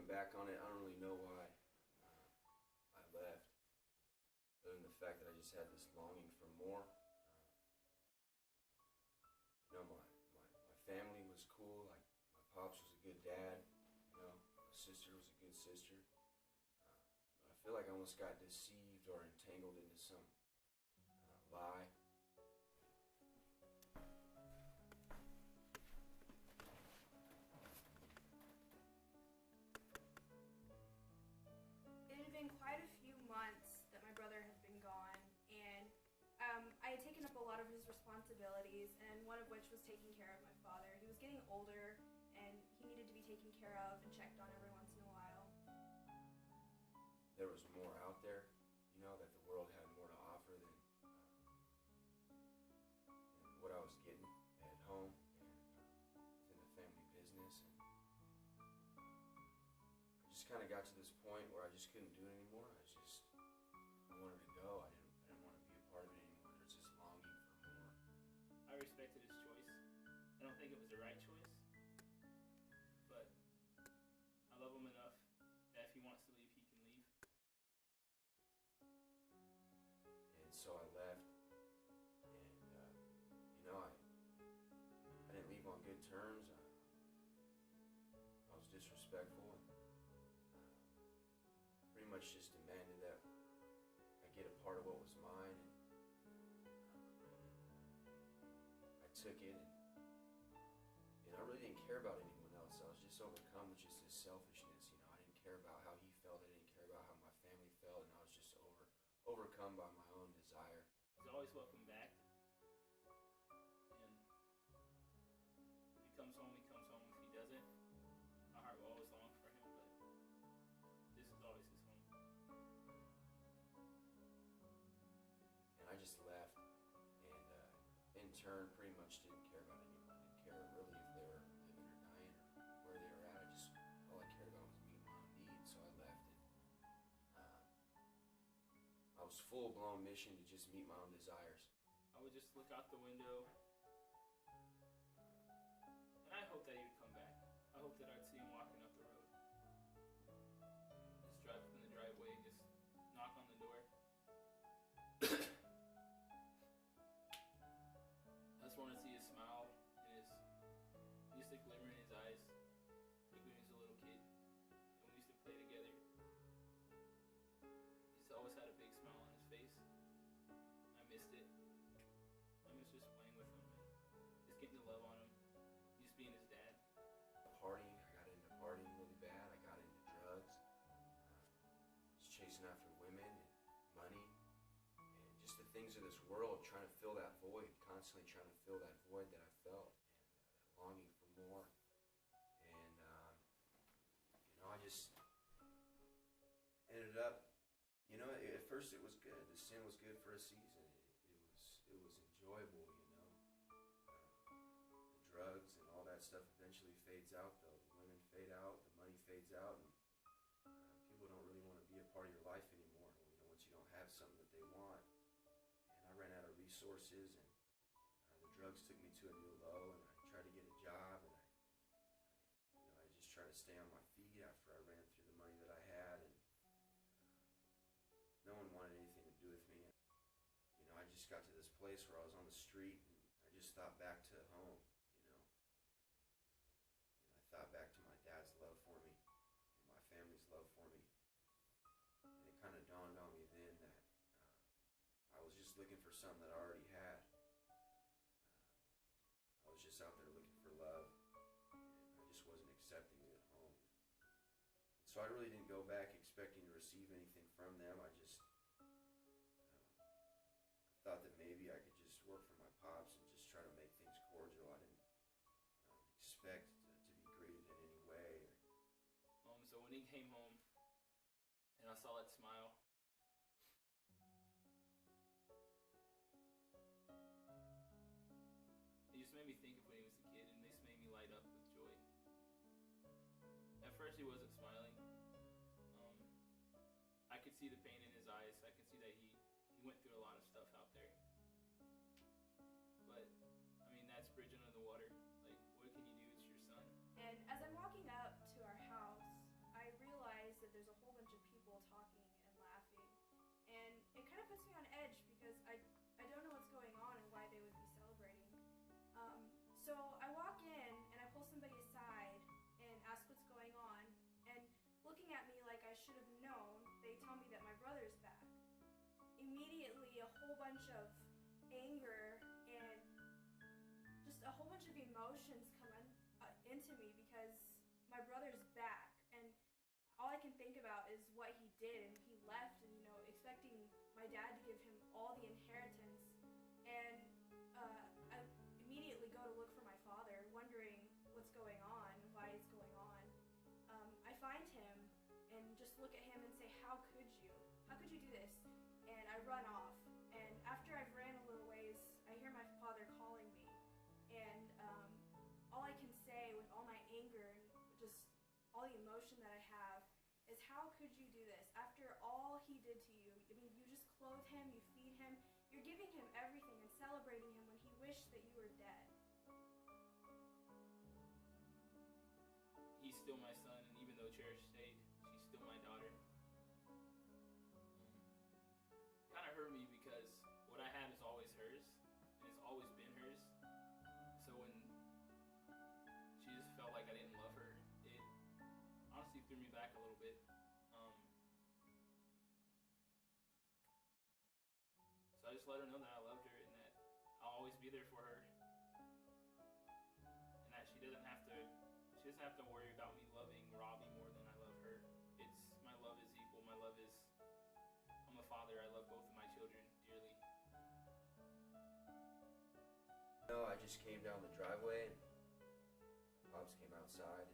back on it, I don't really know why I left, other than the fact that I just had this longing for more. My family was cool. Like, my pops was a good dad. My sister was a good sister. But I feel like I almost got deceived or entangled into some lie. It had been quite a few months that my brother had been gone, and I had taken up a lot of his responsibilities, and one of which was taking care of my father. He was getting older, and he needed to be taken care of and checked on every once in a while. There was more out there, that the world had more to offer than what I was getting at home and within the family business. And I just kind of got to this point where I just couldn't do it anymore. I wanted to go. I didn't want to be a part of it anymore. There's this longing for more. I respected his choice. I don't think it was the right choice, but I love him enough that if he wants to leave, he can leave. And so I left, and I didn't leave on good terms. I was disrespectful and pretty much just demanded that I get a part of what was mine, and I took it, and I really didn't care about anyone else. I was just overcome with just this selfishness. I didn't care about how he felt. I didn't care about how my family felt, and I was just overcome by my own desire. He's always welcome back, and if he comes home, he comes home. If he doesn't, my heart will always long for him, but this is always his home. And I just left, and in turn pretty much didn't care about anyone. I didn't care really if they were living or dying or where they were at. All I cared about was meeting my own needs. So I left, and I was full-blown mission to just meet my own desires. I would just look out the window, and I hoped that he would come back. I hoped that I'd see him walking up the road. Just drive up in the driveway and just knock on the door. I just want to see his smile and just a glimmer in his eyes, like when he was a little kid, and we used to play together. He's always had a big smile on his face. I missed it. I miss just playing with him and just getting to love on him, just being his dad. Partying, I got into partying really bad. I got into drugs, just chasing after women and money, and just the things of this world, trying to fill that void, constantly trying to fill that void that I felt, and that longing for more. And I just ended up, at first it was good. The sin was good for a season. It was enjoyable, The drugs and all that stuff eventually fades out, though. The women fade out, the money fades out, and people don't really want to be a part of your life anymore. Once you don't have something that they want. And I ran out of resources, and the drugs took me to a new low, and I tried to get a job, and I just tried to stay on my feet after I ran through the money that I had, and no one wanted anything to do with me. I just got to this place where I was on the street, and I just thought back to home, And I thought back to my dad's love for me, and my family's love for me. And it kind of dawned on me then that I was just looking for something that I already had. I was just out there looking for love, and I just wasn't accepting it at home. So I really didn't go back expecting to receive anything from them. I just thought that maybe I could just work for my pops and just try to make things cordial. I didn't expect to be greeted in any way. So when he came home and I saw that smile, it just made me think of when he was a kid, and this made me light up with joy. At first he wasn't smiling. I could see the pain in his eyes. I could see that he went through a lot of stuff out there. But, that's bridge under the water. Like, what can you do? It's your son. And as I'm walking up to our house, I kind of puts me on edge because I don't know what's going on and why they would be celebrating. So I walk in and I pull somebody aside and ask what's going on. And looking at me like I should have known, they tell me that my brother's back. Immediately, a whole bunch of anger and just a whole bunch of emotions come into me because my brother's back. And all I can think about is what he did, and he left, and expecting my dad to give him all the inheritance. And I immediately go to look for my father, wondering what's going on, why it's going on. I find him and just look at him and say, "How could you? How could you do this?" And I run off. And after I've ran a little ways, I hear my father calling me. And all I can say with all my anger and just all the emotion that I have is, how could you do this? After all he did to you, I mean, you just clothe him, you feed him, you're giving him everything and celebrating him when he wished that you were dead. He's still my son, and even though Cherish stayed, she's still my daughter. Kind of hurt me because what I had is always hers, and it's always been hers. So when she just felt like I didn't love her, it honestly threw me back a little bit. So I just let her know that I loved her and that I'll always be there for her, and that she doesn't have to worry about me loving Robbie more than I love her. It's my love is equal. My love is, I'm a father. I love both of my children dearly. I just came down the driveway and Pops came outside